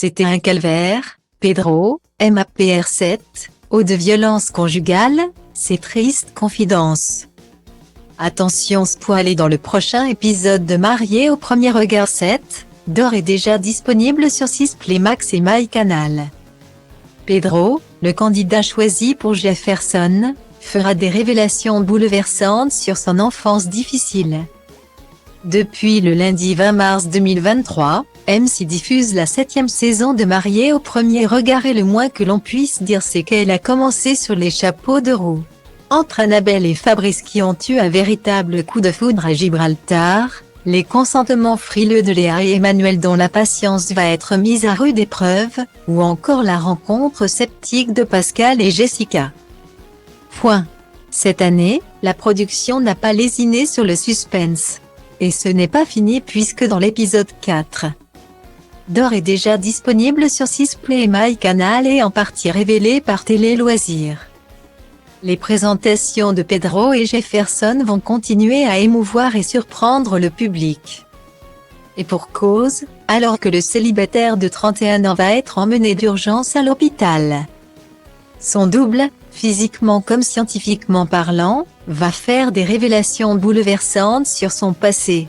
C'était un calvaire, Pedro, MAPR7, eau de violence conjugale, c'est triste confidence. Attention spoilé dans le prochain épisode de Marié au premier regard 7, d'or est déjà disponible sur 6play Max et MyCanal. Pedro, le candidat choisi pour Jefferson, fera des révélations bouleversantes sur son enfance difficile. Depuis le lundi 20 mars 2023, M6 diffuse la 7e saison de Marié au premier regard et le moins que l'on puisse dire c'est qu'elle a commencé sur les chapeaux de roue. Entre Annabelle et Fabrice qui ont eu un véritable coup de foudre à Gibraltar, les consentements frileux de Léa et Emmanuel dont la patience va être mise à rude épreuve, ou encore la rencontre sceptique de Pascal et Jessica. Cette année, la production n'a pas lésiné sur le suspense. Et ce n'est pas fini puisque dans l'épisode 4, d'or est déjà disponible sur 6play et MyCanal et en partie révélé par Télé Loisirs. Les présentations de Pedro et Jefferson vont continuer à émouvoir et surprendre le public. Et pour cause, alors que le célibataire de 31 ans va être emmené d'urgence à l'hôpital. Son double, physiquement comme scientifiquement parlant, va faire des révélations bouleversantes sur son passé.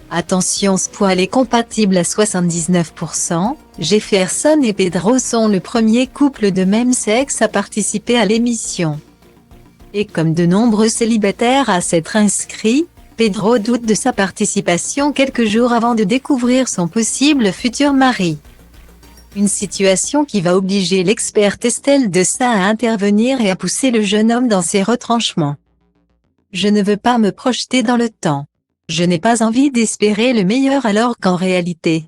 Attention spoilé compatible à 79%, Jefferson et Pedro sont le premier couple de même sexe à participer à l'émission. Et comme de nombreux célibataires à s'être inscrits, Pedro doute de sa participation quelques jours avant de découvrir son possible futur mari. Une situation qui va obliger l'experte Estelle Dessin à intervenir et à pousser le jeune homme dans ses retranchements. Je ne veux pas me projeter dans le temps. Je n'ai pas envie d'espérer le meilleur alors qu'en réalité,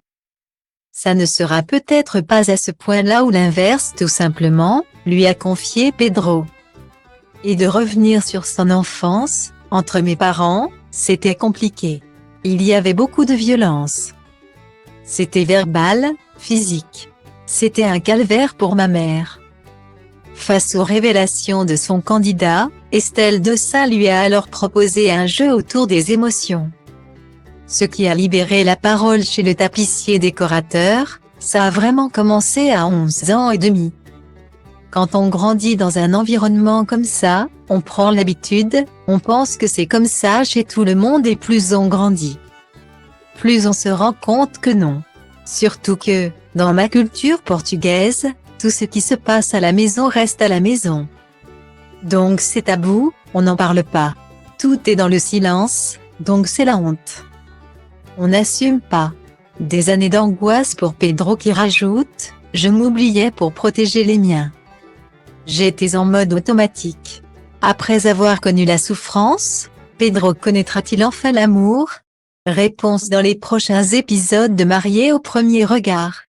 ça ne sera peut-être pas à ce point-là ou l'inverse tout simplement, lui a confié Pedro. Et de revenir sur son enfance, entre mes parents, c'était compliqué. Il y avait beaucoup de violence. C'était verbal, physique. C'était un calvaire pour ma mère. Face aux révélations de son candidat, Estelle Dessin lui a alors proposé un jeu autour des émotions. Ce qui a libéré la parole chez le tapissier décorateur, ça a vraiment commencé à 11 ans et demi. Quand on grandit dans un environnement comme ça, on prend l'habitude, on pense que c'est comme ça chez tout le monde et plus on grandit, plus on se rend compte que non. Surtout que, dans ma culture portugaise, tout ce qui se passe à la maison reste à la maison. Donc c'est tabou, on n'en parle pas. Tout est dans le silence, donc c'est la honte. On n'assume pas. Des années d'angoisse pour Pedro qui rajoute « Je m'oubliais pour protéger les miens. J'étais en mode automatique. » Après avoir connu la souffrance, Pedro connaîtra-t-il enfin l'amour ? Réponse dans les prochains épisodes de Marié au premier regard.